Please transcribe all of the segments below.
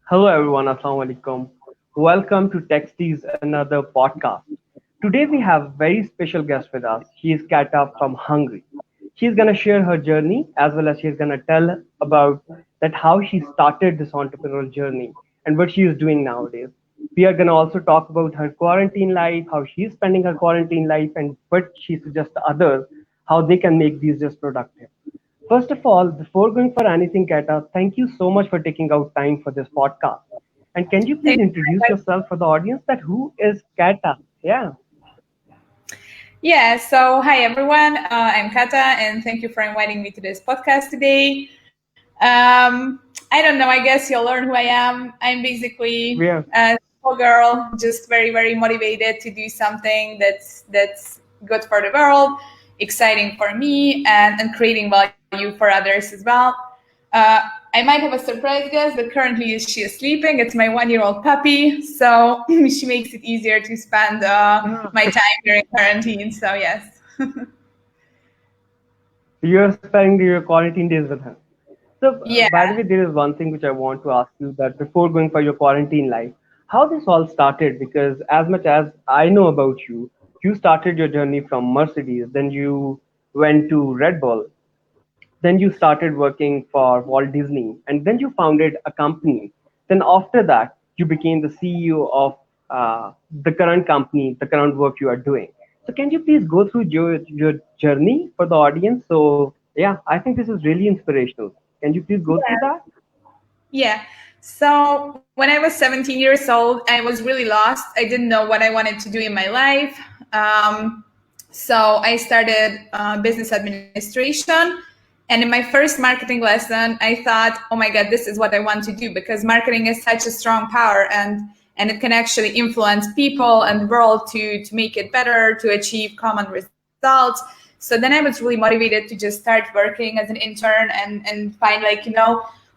Hello everyone, Assalamu alaikum. Welcome to Texte's another podcast. Today we have a very special guest with us. She is Kata from Hungary. She's gonna share her journey as well as she's gonna tell about that how she started this entrepreneurial journey and what she is doing nowadays. We are gonna also talk about her quarantine life, how she's spending her quarantine life, and what she suggests to others how they can make these just productive. First of all, before going for anything, Kata, thank you so much for taking out time for this podcast. And can you please Thank introduce you. yourself for the audience that who is Kata? Yeah. Yeah, so hi everyone. I'm Kata, and thank you for inviting me to this podcast today. I don't know, I guess you'll learn who I am. I'm basically Yeah. a small girl, just very, very motivated to do something that's good for the world, exciting for me, and creating value for others as well. Uh, I might have a surprise guest, but currently she is sleeping. It's my 1-year-old puppy, so she makes it easier to spend Ah, my time during quarantine. So yes, you're spending your quarantine days with her. So, yeah. by the way, there is one thing which I want to ask you that before going for your quarantine life, how this all started? Because as much as I know about you, you started your journey from Mercedes, then you went to Red Bull, then you started working for Walt Disney, and then you founded a company. Then after that, you became the CEO of the current company, the current work you are doing. So can you please go through your journey for the audience? So yeah, I think this is really inspirational. Can you please go through that? Yeah. So when I was 17 years old, I was really lost. I didn't know what I wanted to do in my life. Um, so I started business administration. And in my first marketing lesson, I thought, oh my God, this is what I want to do because marketing is such a strong power and it can actually influence people and the world to make it better, to achieve common results. So then I was really motivated to just start working as an intern and find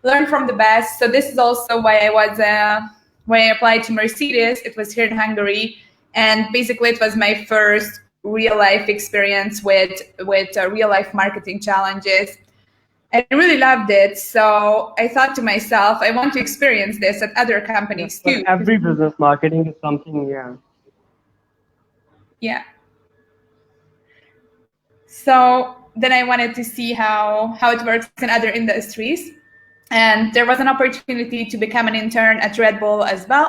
learn from the best. So this is also why I applied to Mercedes. It was here in Hungary, and basically it was my first real life experience with real life marketing challenges. I really loved it. So I thought to myself, I want to experience this at other Yeah, companies for too. every business, marketing is something. Yeah. Yeah. So then I wanted to see how it works in other industries. And there was an opportunity to become an intern at Red Bull as well.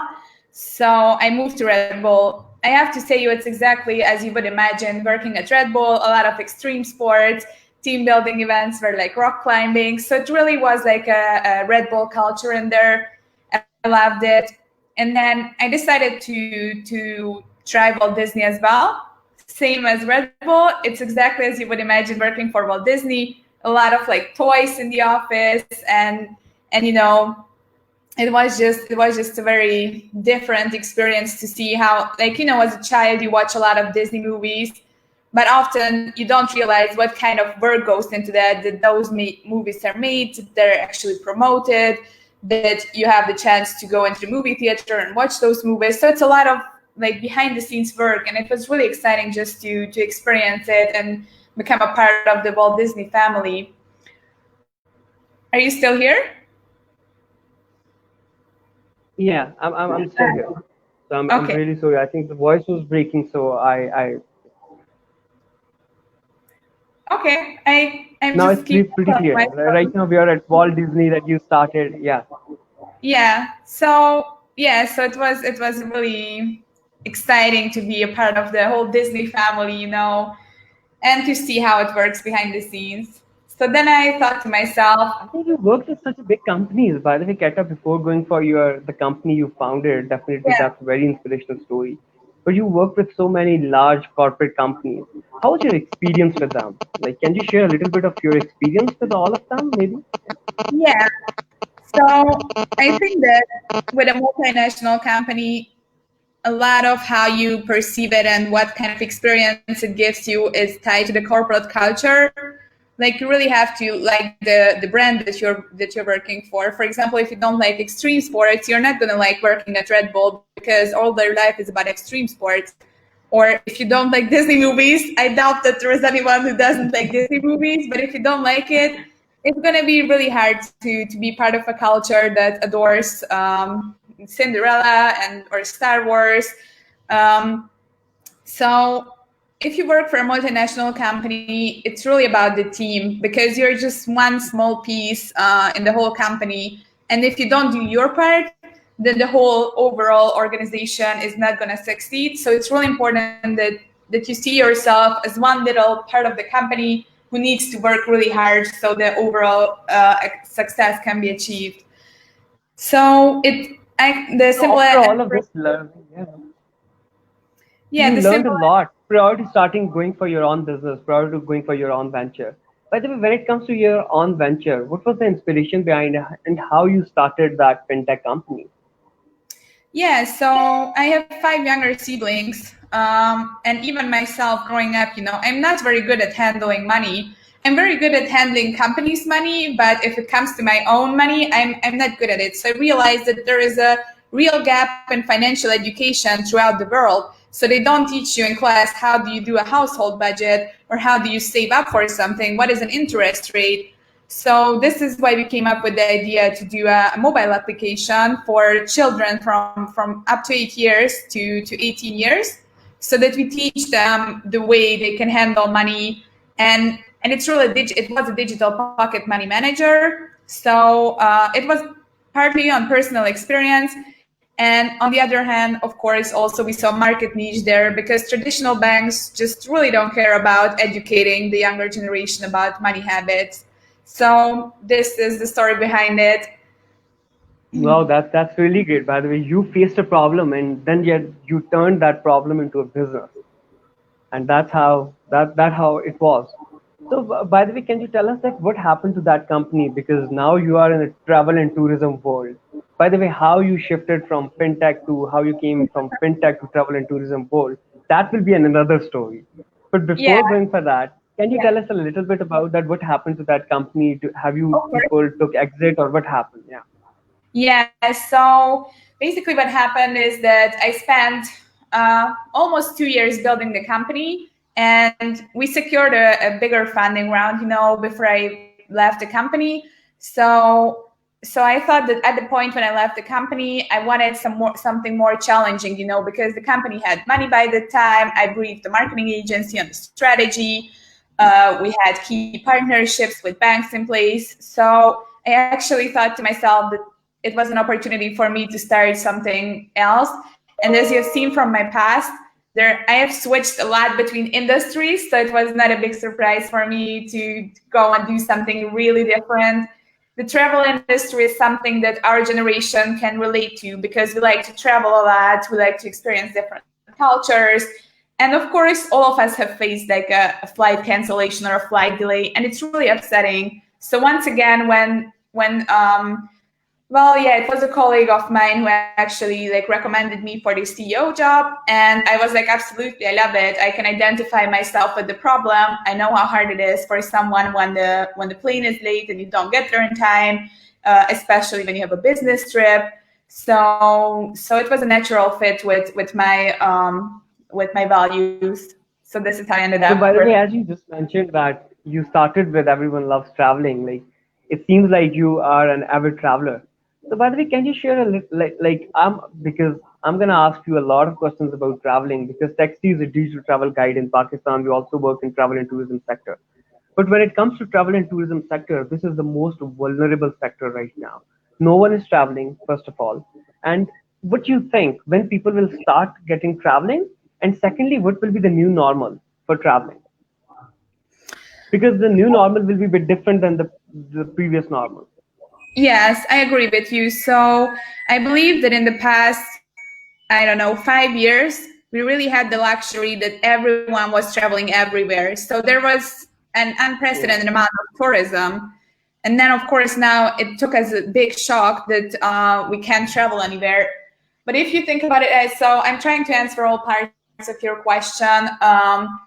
So I moved to Red Bull. I have to say you it's exactly as you would imagine working at Red Bull, a lot of extreme sports, team building events were like rock climbing. So it really was like a Red Bull culture in there. I loved it. And then I decided to try Walt Disney as well. Same as Red Bull. It's exactly as you would imagine working for Walt Disney. A lot of like toys in the office and it was just a very different experience to see how as a child you watch a lot of Disney movies, but often you don't realize what kind of work goes into that those movies are made, they're actually promoted, that you have the chance to go into the movie theater and watch those movies. So it's a lot of like behind the scenes work, and it was really exciting just to experience it and become a part of the Walt Disney family. Are you still here? Yeah, I'm still here. So I'm Okay. really sorry. I think the voice was breaking, so I Okay. I'm now just it's keep pretty telling clear. Right myself. now we are at Walt Disney that you started. Yeah. Yeah. So it was really exciting to be a part of the whole Disney family, and to see how it works behind the scenes. So then I thought to myself, I think you worked with such a big companies. By the way, Kata, before going for the company you founded, definitely yeah, that's a very inspirational story. But you worked with so many large corporate companies. How was your experience with them? Like, can you share a little bit of your experience with all of them, maybe? yeah. So I think that with a multinational company, a lot of how you perceive it and what kind of experience it gives you is tied to the corporate culture. Like you really have to like the brand that you're working for. For example, if you don't like extreme sports, you're not gonna like working at Red Bull because all their life is about extreme sports. Or if you don't like Disney movies, I doubt that there is anyone who doesn't like Disney movies. But if you don't like it, it's going to be really hard to be part of a culture that adores Cinderella and or Star Wars. Um, so if you work for a multinational company, it's really about the team, because you're just one small piece in the whole company. And if you don't do your part, then the whole overall organization is not going to succeed. So it's really important that you see yourself as one little part of the company who needs to work really hard so the overall success can be achieved. So the So simple after all of this learning, yeah, you the learned a simple lot prior to starting going for your own business, prior to going for your own venture. By the way, when it comes to your own venture, what was the inspiration behind it and how you started that fintech company? Yeah, so I have 5 younger siblings, and even myself growing up, I'm not very good at handling money. I'm very good at handling companies' money, but if it comes to my own money, I'm not good at it. So I realized that there is a real gap in financial education throughout the world. So they don't teach you in class how do you do a household budget, or how do you save up for something, what is an interest rate. So this is why we came up with the idea to do a mobile application for children from up to 8 years to 18 years, so that we teach them the way they can handle money. And it's really it was a digital pocket money manager. So it was partly on personal experience. And on the other hand, of course, also we saw market niche there, because traditional banks just really don't care about educating the younger generation about money habits. So this is the story behind it. Wow, that's really great. By the way, you faced a problem and then yet you turned that problem into a business, and that's how it was. So, by the way, can you tell us like what happened to that company? Because now you are in the travel and tourism world. By the way, how you shifted from fintech to how you came from fintech to travel and tourism world, that will be another story. But Yeah, before going for that, can you yeah, tell us a little bit about that? What happened to that company? Have you of course. people took exit or what happened? Yeah. Yeah, so basically what happened is that I spent almost 2 years building the company, and we secured a bigger funding round, before I left the company. So I thought that at the point when I left the company, I wanted something more challenging, because the company had money by the time. I briefed the marketing agency on the strategy. We had key partnerships with banks in place. So I actually thought to myself that it was an opportunity for me to start something else. And as you've seen from my past, I have switched a lot between industries, so it was not a big surprise for me to go and do something really different. The travel industry is something that our generation can relate to, because we like to travel a lot, we like to experience different cultures. And of course, all of us have faced like a flight cancellation or a flight delay, and it's really upsetting. So once again, well, yeah, it was a colleague of mine who actually like recommended me for the CEO job, and I was like, absolutely, I love it. I can identify myself with the problem. I know how hard it is for someone when the plane is late and you don't get there in time, especially when you have a business trip. So it was a natural fit with my values. So this is how I ended So up. by the way, as you just mentioned that you started with everyone loves traveling, like it seems like you are an avid traveler. So by the way, can you share a little like because I'm gonna ask you a lot of questions about traveling because Texte is a digital travel guide in Pakistan. We also work in travel and tourism sector. But when it comes to travel and tourism sector, this is the most vulnerable sector right now. No one is traveling, first of all. And what you think when people will start getting traveling? And secondly, what will be the new normal for traveling? Because the new normal will be a bit different than the previous normal. Yes, I agree with you. So I believe that in the past, I don't know, 5 years, we really had the luxury that everyone was traveling everywhere. So there was an Yeah. unprecedented amount of tourism. And then, of course, now it took us a big shock that we can't travel anywhere. But if you think about it, so I'm trying to answer all parts of your question.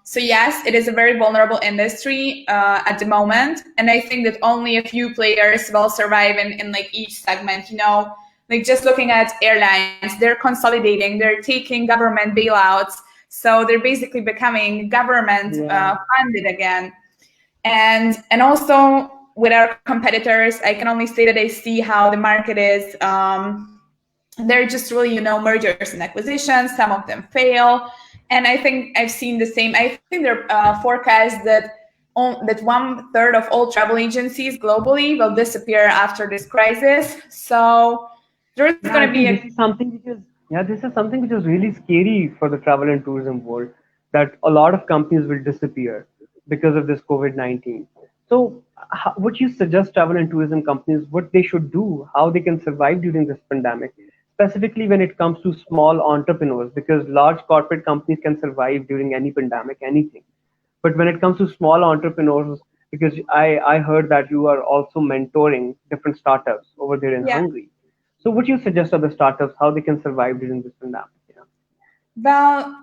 So yes, it is a very vulnerable industry at the moment. And I think that only a few players will survive in like each segment, like just looking at airlines, they're consolidating, they're taking government bailouts. So they're basically becoming government Yeah. funded again. And also with our competitors, I can only say that I see how the market is. They're just really, mergers and acquisitions. Some of them fail. And I think I've seen the same. I think there are forecasts that 1/3 of all travel agencies globally will disappear after this crisis. So there's going to be this is something which is really scary for the travel and tourism world, that a lot of companies will disappear because of this COVID-19. So, what you suggest travel and tourism companies, what they should do, how they can survive during this pandemic, specifically when it comes to small entrepreneurs, because large corporate companies can survive during any pandemic, anything. But when it comes to small entrepreneurs, because I heard that you are also mentoring different startups over there in yeah. Hungary. So what you suggest other startups, how they can survive during this pandemic? Well,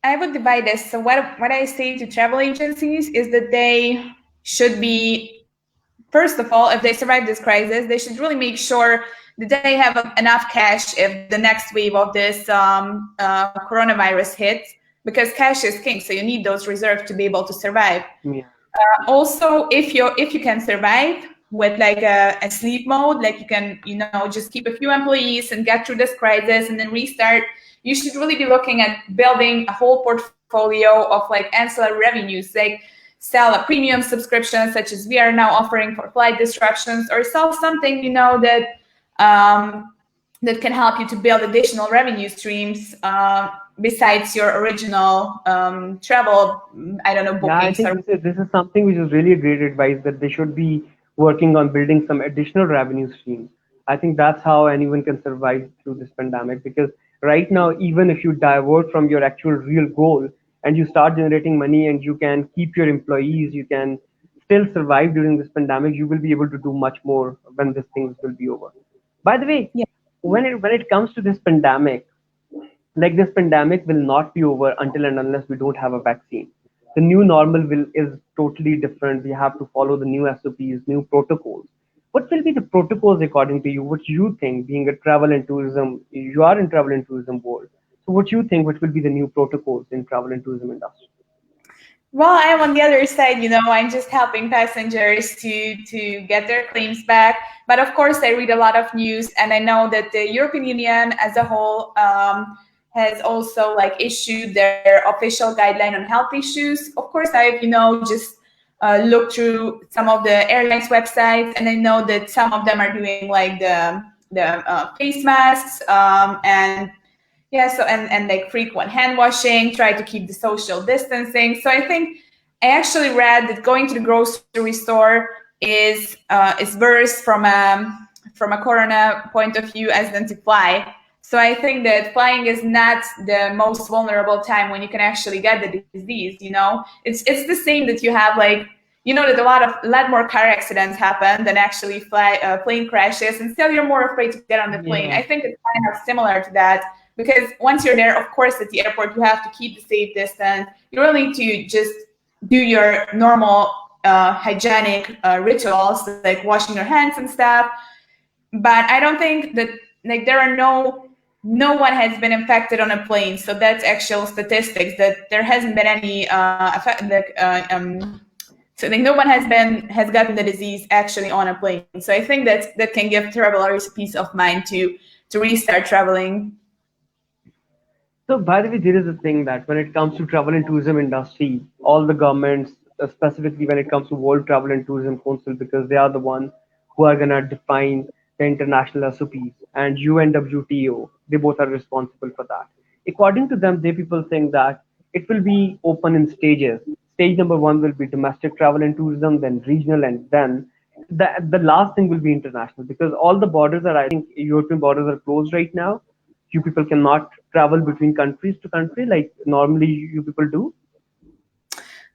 I would divide this. So what I say to travel agencies is that they should be, first of all, if they survive this crisis, they should really make sure that they have enough cash if the next wave of this coronavirus hits, because cash is king. So you need those reserves to be able to survive. Yeah. Also, if you can survive with like a sleep mode, like you can, just keep a few employees and get through this crisis and then restart, you should really be looking at building a whole portfolio of like ancillary revenues, like sell a premium subscription such as we are now offering for flight disruptions, or sell something that can help you to build additional revenue streams besides your original travel, bookings. Yeah, I think this is something which is really a great advice, that they should be working on building some additional revenue streams. I think that's how anyone can survive through this pandemic, because right now, even if you divert from your actual real goal and you start generating money and you can keep your employees, you can still survive during this pandemic, you will be able to do much more when this things will be over. By the way, Yeah. when it comes to this pandemic, like this pandemic will not be over until and unless we don't have a vaccine. The new normal is totally different. We have to follow the new SOPs, new protocols. What will be the protocols according to you? What you think, being a travel and tourism, you are in travel and tourism world. So what you think, what will be the new protocols in travel and tourism industry? Well, I'm on the other side, I'm just helping passengers to get their claims back. But of course, I read a lot of news, and I know that the European Union as a whole has also like issued their official guideline on health issues. Of course, I've just looked through some of the airlines websites, and I know that some of them are doing like the face masks and yeah, so and like frequent hand washing, try to keep the social distancing. So I think I actually read that going to the grocery store is worse from a corona point of view as than to fly. So I think that flying is not the most vulnerable time when you can actually get the disease. It's the same that you have like that a lot more car accidents happen than actually plane crashes, and still you're more afraid to get on the plane. Yeah. I think it's kind of similar to that. Because once you're there, of course, at the airport, you have to keep the safe distance. You really need to just do your normal hygienic rituals, like washing your hands and stuff. But I don't think that like there are no one has been infected on a plane. So that's actual statistics, that there hasn't been any so like no one has gotten the disease actually on a plane. So I think that can give travelers peace of mind to restart traveling. So, by the way, there is a thing that when it comes to travel and tourism industry, all the governments, specifically when it comes to World Travel and Tourism Council, because they are the ones who are gonna define the international SOPs, and UNWTO, they both are responsible for that. According to them, they people think that it will be open in stages. Stage number one will be domestic travel and tourism, then regional, and then the last thing will be international, because all the borders are, I think, European borders are closed right now. You people cannot travel between countries to country like normally you people do.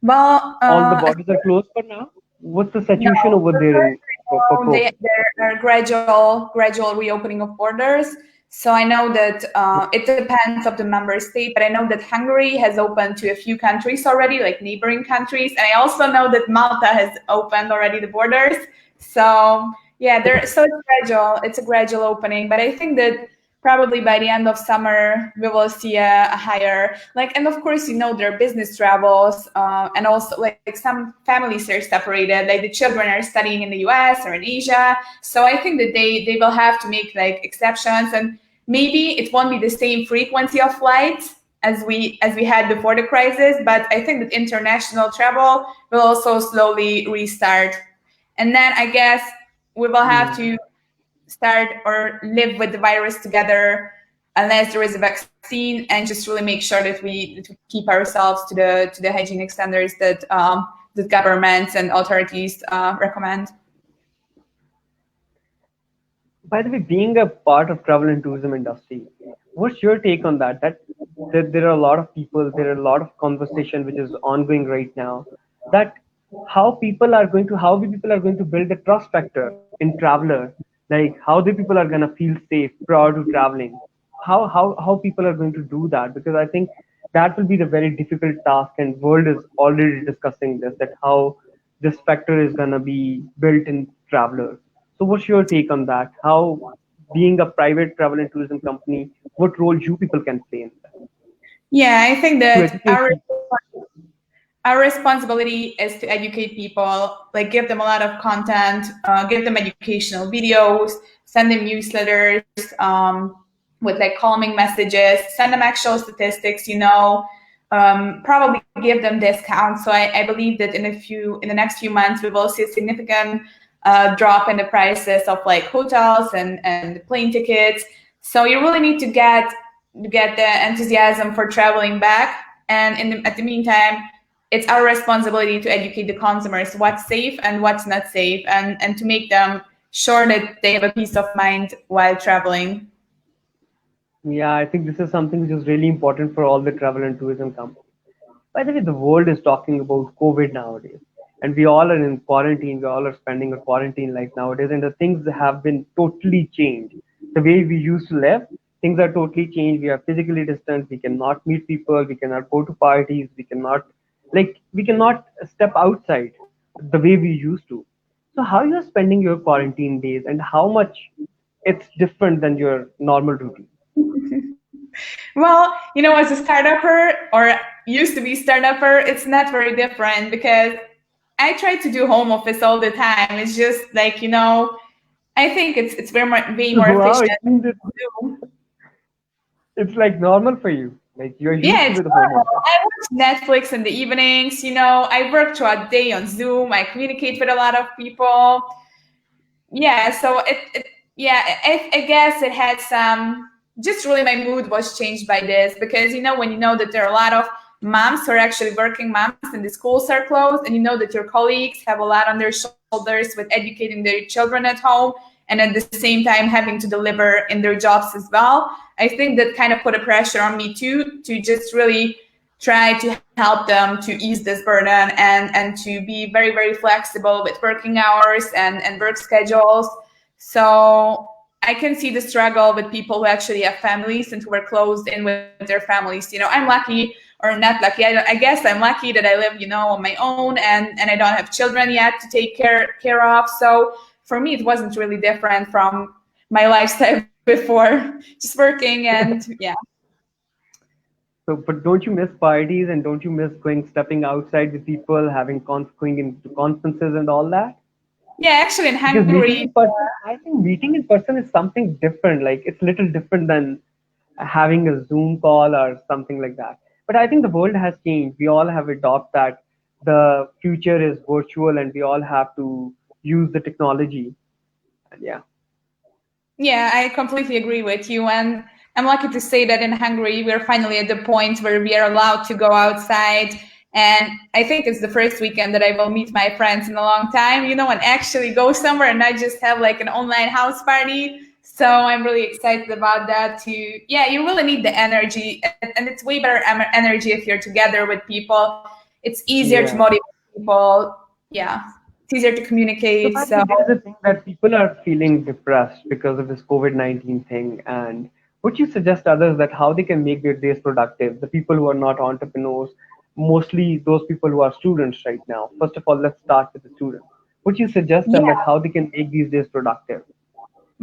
Well, all the borders are closed for now. What's the situation no, over there for there are gradual reopening of borders. So I know that it depends of the member state, but I know that Hungary has opened to a few countries already, like neighboring countries, and I also know that Malta has opened already the borders. So yeah, so it's gradual. It's a gradual opening, but I think that probably by the end of summer we will see a higher, like, and of course, there are business travels, and also like some families are separated, like the children are studying in the US or in Asia. So I think that they will have to make like exceptions, and maybe it won't be the same frequency of flights as we had before the crisis, but I think that international travel will also slowly restart. And then I guess we will have to start or live with the virus together unless there is a vaccine, and just really make sure that we keep ourselves to the hygienic standards that that governments and authorities recommend. By the way, being a part of travel and tourism industry, what's your take on that? That there are a lot of people, there are a lot of conversation which is ongoing right now. That how the people are going to build the trust factor in traveler, like how the people are gonna feel safe prior to traveling. How people are going to do that? Because I think that will be the very difficult task, and world is already discussing this, that how this factor is gonna be built in travelers. So what's your take on that? How, being a private travel and tourism company, what role you people can play in that Yeah, I think to that educate people? our responsibility is to educate people, like give them a lot of content, give them educational videos, send them newsletters with like calming messages, send them actual statistics, probably give them discounts. So I believe that in the next few months, we will see a significant drop in the prices of like hotels and plane tickets. So you really need to get the enthusiasm for traveling back. And at the meantime, it's our responsibility to educate the consumers what's safe and what's not safe, and to make them sure that they have a peace of mind while traveling. Yeah, I think this is something which is really important for all the travel and tourism companies. By the way, the world is talking about COVID nowadays, and we all are in quarantine. We all are spending a quarantine life nowadays, and the things have been totally changed. The way we used to live, things are totally changed. We are physically distant. We cannot meet people. We cannot go to parties. We cannot step outside the way we used to. So, how you are spending your quarantine days, and how much it's different than your normal routine? Well, as a startupper or used to be startupper, it's not very different because I try to do home office all the time. It's just like, I think it's way more Wow, efficient. it means it's like normal for you. Like you're used Yeah, to it's with home normal. office. I watch Netflix in the evenings. I work throughout the day on Zoom. I communicate with a lot of people. Yeah, so I guess it had some, just really my mood was changed by this because, when you know that there are a lot of moms who are actually working moms and the schools are closed, and you know that your colleagues have a lot on their shoulders with educating their children at home and at the same time having to deliver in their jobs as well. I think that kind of put a pressure on me too, to just really try to help them to ease this burden and to be very, very flexible with working hours and work schedules. So I can see the struggle with people who actually have families and who are closed in with their families. I'm lucky, or not lucky. I guess I'm lucky that I live, on my own, and I don't have children yet to take care of. So for me, it wasn't really different from my lifestyle before, just working and yeah. So, but don't you miss parties, and don't you miss stepping outside with people, going into conferences and all that? Yeah, actually in Because meeting Hungary, in person, I think meeting in person is something different. Like it's little different than having a Zoom call or something like that. But I think the world has changed. We all have adopted that the future is virtual, and we all have to use the technology. And yeah. yeah, I completely agree with you. And I'm lucky to say that in Hungary, we're finally at the point where we are allowed to go outside. And I think it's the first weekend that I will meet my friends in a long time, and actually go somewhere and not just have like an online house party. So I'm really excited about that too. Yeah, you really need the energy, and it's way better energy if you're together with people. It's easier to Yeah. motivate people. Yeah, it's easier to So communicate. by the So way, there is a thing that people are feeling depressed because of this COVID-19 thing. And would you suggest others that how they can make their days productive? The people who are not entrepreneurs, mostly those people who are students right now. First of all, let's start with the students. Would you suggest them that yeah. how they can make these days productive?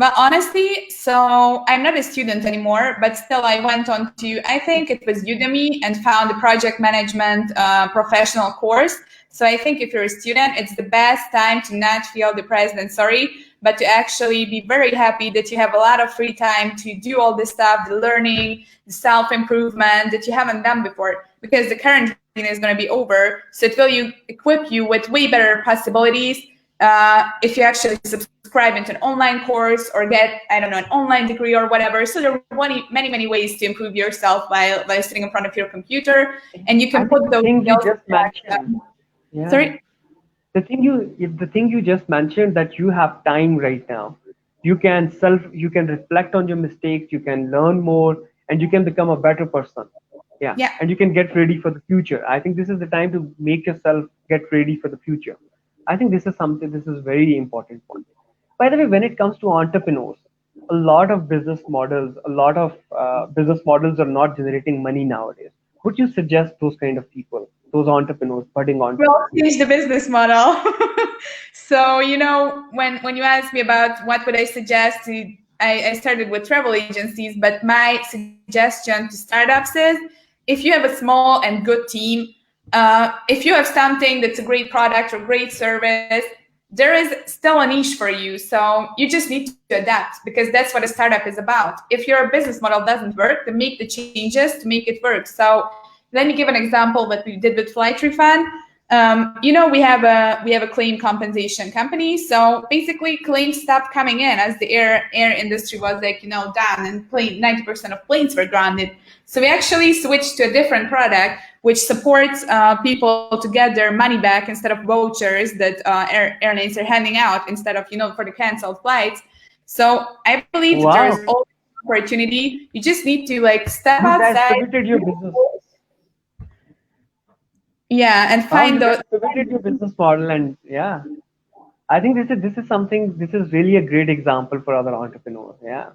Well, honestly, so I'm not a student anymore, but still I went on to, I think it was Udemy, and found a project management professional course. So I think if you're a student, it's the best time to not feel depressed and sorry, but to actually be very happy that you have a lot of free time to do all this stuff, the learning, the self-improvement that you haven't done before, because the current is going to be over. So it will equip you with way better possibilities if you actually subscribe into an online course or get, I don't know, an online degree or whatever. So there are many ways to improve yourself while sitting in front of your computer, and you I can think put the those thing you skills just into mentioned, action. yeah, Sorry? the thing you just mentioned, that you have time right now. You can reflect on your mistakes, you can learn more, and you can become a better person. Yeah, Yeah. and you can get ready for the future. I think this is the time to make yourself get ready for the future. I think this is very important point. By the way, when it comes to entrepreneurs, a lot of business models are not generating money nowadays. Would you suggest those kind of people, those entrepreneurs, budding We'll entrepreneurs? change the business model. So, when you asked me about what would I suggest, I started with travel agencies, but my suggestion to startups is, if you have a small and good team, if you have something that's a great product or great service, there is still a niche for you. So you just need to adapt, because that's what a startup is about. If your business model doesn't work, then make the changes to make it work. So let me give an example that we did with Flight Refund. We have a claim compensation company. So basically, claims stopped coming in as the air industry was done, and 90% of planes were grounded. So we actually switched to a different product which supports people to get their money back instead of vouchers that airlines are handing out instead of for the canceled flights. So I believe that there is Wow, always opportunity. You just need to step you guys outside. pivoted your business. Yeah, and Wow, find you those. guys pivoted your business model, and yeah, I think this is something. This is really a great example for other entrepreneurs. Yeah.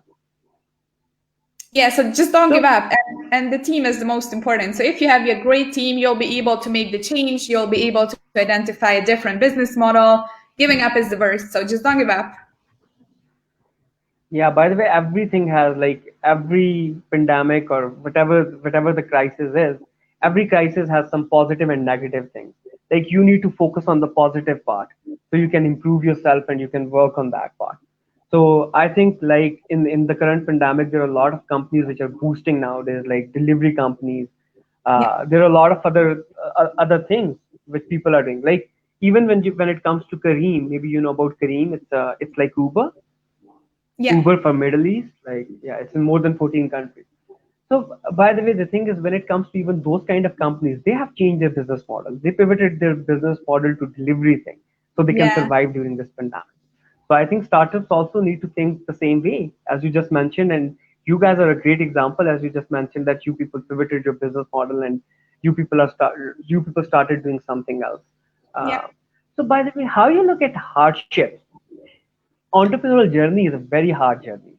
Yeah, so just don't give So up. And the team is the most important. So if you have a great team, you'll be able to make the change. You'll be able to identify a different business model. Giving up is the worst. So just don't give up. yeah, by the way, everything has, like, every pandemic or whatever the crisis is, every crisis has some positive and negative things. Like, you need to focus on the positive part so you can improve yourself and you can work on that part. So I think, like, in the current pandemic, there are a lot of companies which are boosting nowadays, like delivery companies. Yeah. There are a lot of other things which people are doing. Like, even when it comes to Kareem, maybe you know about Kareem. It's like Uber. Yeah. Uber for Middle East, like, yeah, it's in more than 14 countries. So by the way, the thing is, when it comes to even those kind of companies, they have changed their business model. They pivoted their business model to delivery thing, so they can Yeah. survive during this pandemic. So I think startups also need to think the same way as you just mentioned, and you guys are a great example, as you just mentioned, that you people pivoted your business model and you people started doing something else. Yeah. Uh, so by the way, how you look at hardship? Entrepreneurial journey is a very hard journey.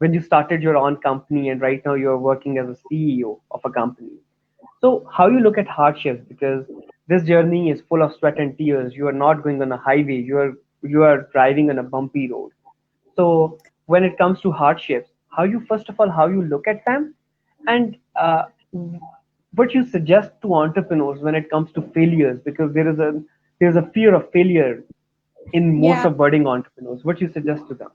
When you started your own company and right now you're working as a CEO of a company. So how you look at hardships, because this journey is full of sweat and tears. You are not going on a highway. You are driving on a bumpy road. So when it comes to hardships, how you first of all how you look at them, and what you suggest to entrepreneurs when it comes to failures, because there's a fear of failure in most Yeah. of budding entrepreneurs. What you suggest to them?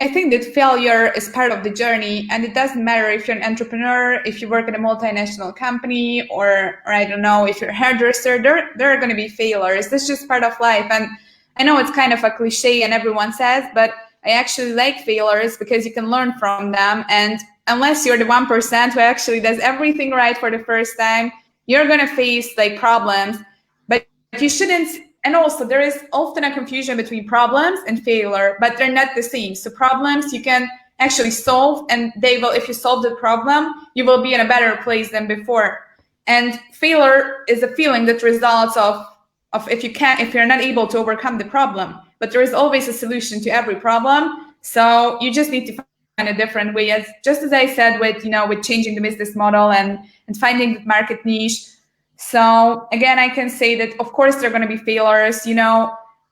I think that failure is part of the journey, and it doesn't matter if you're an entrepreneur, if you work at a multinational company, or I don't know, if you're a hairdresser. There are going to be failures. That's just part of life. And I know it's kind of a cliche, and everyone says, but I actually like failures because you can learn from them. And unless you're the 1% who actually does everything right for the first time, you're going to face problems. But you shouldn't. And also, there is often a confusion between problems and failure, but they're not the same. So problems you can actually solve, and if you solve the problem, you will be in a better place than before. And failure is a feeling that results of if you're not able to overcome the problem. But there is always a solution to every problem. So you just need to find a different way. Just as I said, with changing the business model and finding the market niche. So again, I can say that of course there are going to be failures.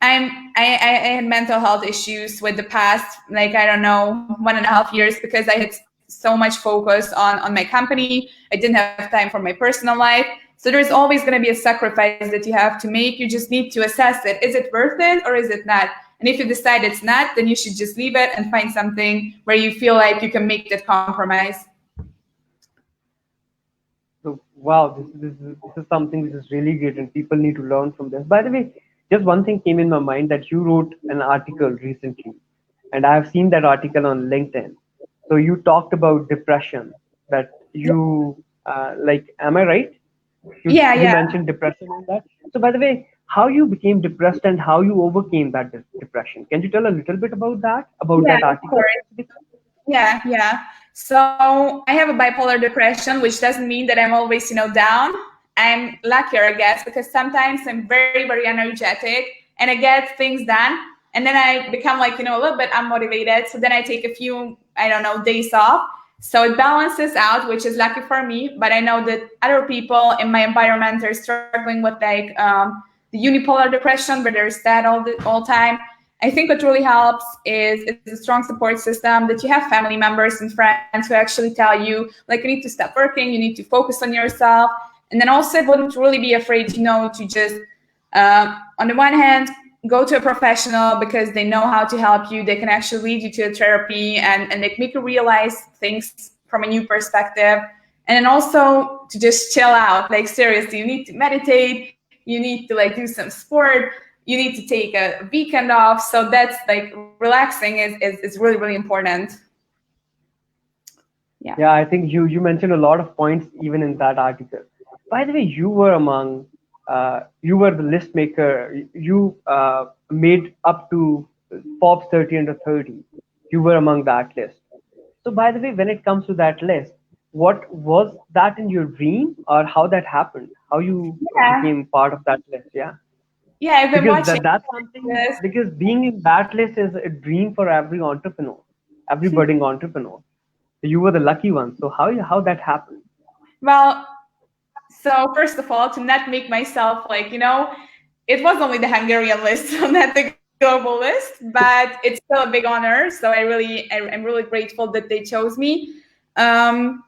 I had mental health issues with the past, like, I don't know, 1.5 years, because I had so much focus on my company. I didn't have time for my personal life. So there's always going to be a sacrifice that you have to make. You just need to assess it. Is it worth it or is it not? And if you decide it's not, then you should just leave it and find something where you feel like you can make that compromise. So wow, this is something which is really great, and people need to learn from this. By the way, just one thing came in my mind that you wrote an article recently, and I have seen that article on LinkedIn. So you talked about depression. That you like, am I right? Yeah, You yeah. mentioned depression in that. So by the way, how you became depressed and how you overcame that depression? Can you tell a little bit about Yeah, that of article course. specifically? Yeah, yeah. So I have a bipolar depression, which doesn't mean that I'm always, down. I'm luckier, I guess, because sometimes I'm very, very energetic and I get things done. And then I become like, a little bit unmotivated. So then I take a few, I don't know, days off. So it balances out, which is lucky for me. But I know that other people in my environment are struggling with like the unipolar depression, where they're sad all time. I think what really helps is a strong support system, that you have family members and friends who actually tell you, like, you need to stop working, you need to focus on yourself. And then also, I wouldn't really be afraid, to just, on the one hand, go to a professional, because they know how to help you. They can actually lead you to a therapy, and they make you realize things from a new perspective. And then also to just chill out. Like, seriously, you need to meditate, you need to like do some sport, you need to take a weekend off. So that's like, relaxing is really, really important. Yeah. Yeah, I think you mentioned a lot of points even in that article. By the way, you were the list maker. You made up to Forbes 30 under 30. You were among that list. So by the way, when it comes to that list, what was that in your dream, or how that happened? How you Yeah. became part of that list? Yeah, Yeah, I've been because watching that's something, this. because being in that list is a dream for every entrepreneur, every budding entrepreneur. You were the lucky one. So how that happened? Well, so first of all, to not make myself like, it was only the Hungarian list, so not the global list, but it's still a big honor. So I'm really grateful that they chose me. Um,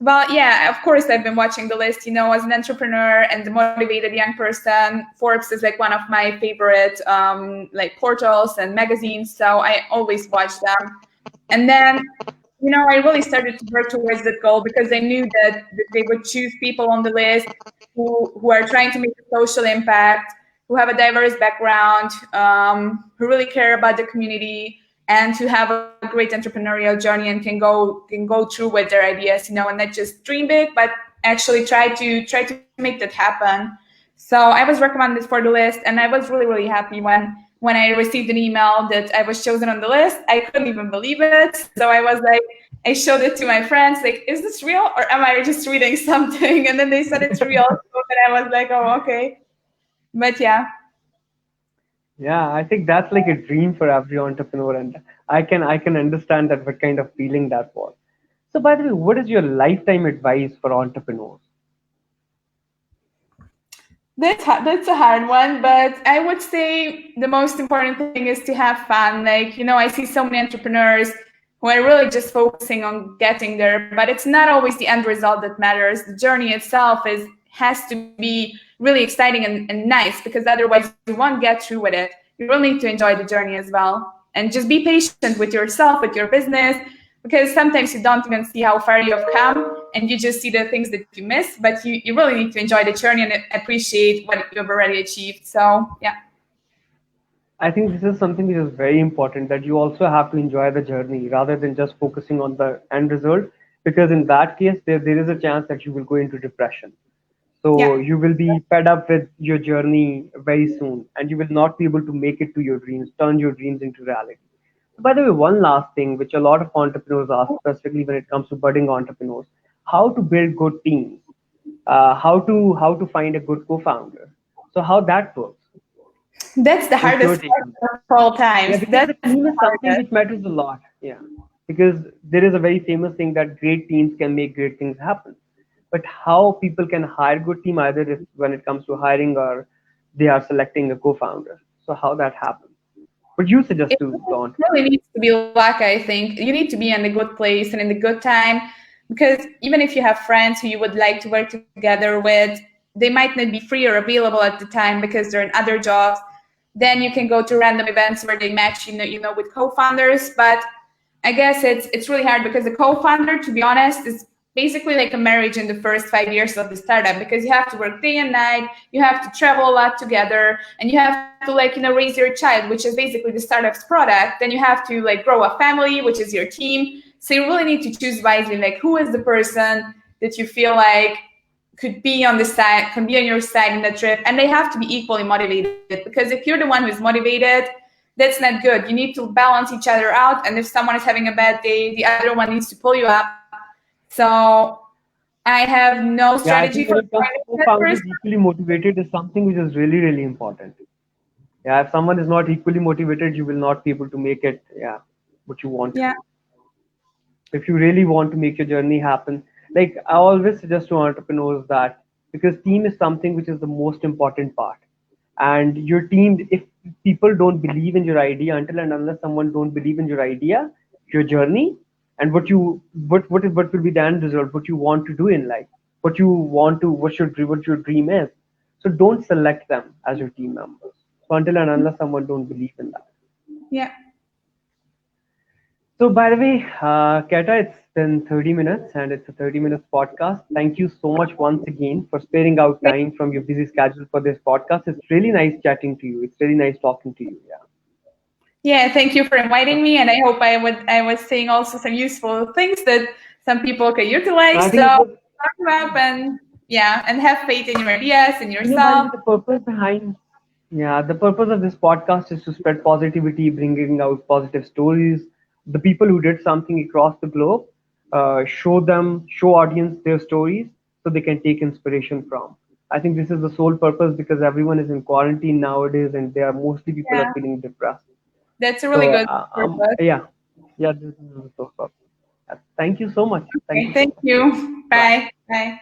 Well, yeah, of course, I've been watching the list, as an entrepreneur and a motivated young person. Forbes is like one of my favorite like portals and magazines, so I always watch them. And then, I really started to work towards that goal, because I knew that they would choose people on the list who are trying to make a social impact, who have a diverse background, who really care about the community, and to have a great entrepreneurial journey, and can go through with their ideas, and not just dream big, but actually try to make that happen. So I was recommended for the list, and I was really, really happy when I received an email that I was chosen on the list. I couldn't even believe it. So I was like, I showed it to my friends, like, is this real or am I just reading something? And then they said it's real. So then I was like, oh, okay. But yeah. Yeah, I think that's like a dream for every entrepreneur, and I can understand that what kind of feeling that was. So by the way, what is your lifetime advice for entrepreneurs? That's a hard one, but I would say the most important thing is to have fun. Like, I see so many entrepreneurs who are really just focusing on getting there, but it's not always the end result that matters. The journey itself has to be really exciting and nice, because otherwise you won't get through with it. You really need to enjoy the journey as well. And just be patient with yourself, with your business, because sometimes you don't even see how far you have come, and you just see the things that you miss, but you really need to enjoy the journey and appreciate what you've already achieved. So yeah. I think this is something which is very important, that you also have to enjoy the journey rather than just focusing on the end result, because in that case there is a chance that you will go into depression. So Yeah. you will be fed up with your journey very soon, and you will not be able to make it to your dreams, turn your dreams into reality. By the way, one last thing which a lot of entrepreneurs ask, specifically when it comes to budding entrepreneurs, how to build good teams, how to find a good co-founder. So how that works? That's the What's your hardest take on question that? of all times. Yeah, because That's the the team is something hardest. which matters a lot. Yeah, because there is a very famous thing that great teams can make great things happen. But how people can hire good team, either if when it comes to hiring or they are selecting a co-founder. So how that happens? What you suggest It to the really entrepreneur? needs to be luck, I think. You need to be in the good place and in the good time, because even if you have friends who you would like to work together with, they might not be free or available at the time because they're in other jobs. Then you can go to random events where they match with co-founders. But I guess it's really hard because the co-founder, to be honest, is basically like a marriage in the first 5 years of the startup, because you have to work day and night, you have to travel a lot together, and you have to raise your child, which is basically the startup's product. Then you have to grow a family, which is your team. So you really need to choose wisely, like who is the person that you feel like could be on the side, can be on your side in the trip, and they have to be equally motivated. Because if you're the one who's motivated, that's not good. You need to balance each other out, and if someone is having a bad day, the other one needs to pull you up. So I have no Yeah, I strategy think when for it comes to finding that co-founders, person. equally motivated is something which is really, really important. Yeah, if someone is not equally motivated, you will not be able to make it, yeah, what you want to Yeah, do. If you really want to make your journey happen, like I always suggest to entrepreneurs that, because team is something which is the most important part. And your team, if people don't believe in your idea, until and unless someone don't believe in your idea, your journey, and what will be the end result, what you want to do in life, what your dream is. So don't select them as your team members. So until and unless someone don't believe in that. yeah. So, by the way, Kata, it's been 30 minutes and it's a 30 minutes podcast. Thank you so much once again for sparing out time from your busy schedule for this podcast. It's really nice chatting to you. It's really nice talking to you. Yeah. Yeah, thank you for inviting me, and I hope I was saying also some useful things that some people can I utilize. So think it was, talk about and yeah, and have faith in your ideas and by the yourself. way, the purpose of this podcast is to spread positivity, bringing out positive stories. The people who did something across the globe, show audience their stories so they can take inspiration from. I think this is the sole purpose because everyone is in quarantine nowadays and they are mostly people Yeah, are feeling depressed. that's a really So, good purpose. yeah, this is the sole purpose. Thank you so much. Thank Okay, you so thank much. you. Bye. Bye. Bye.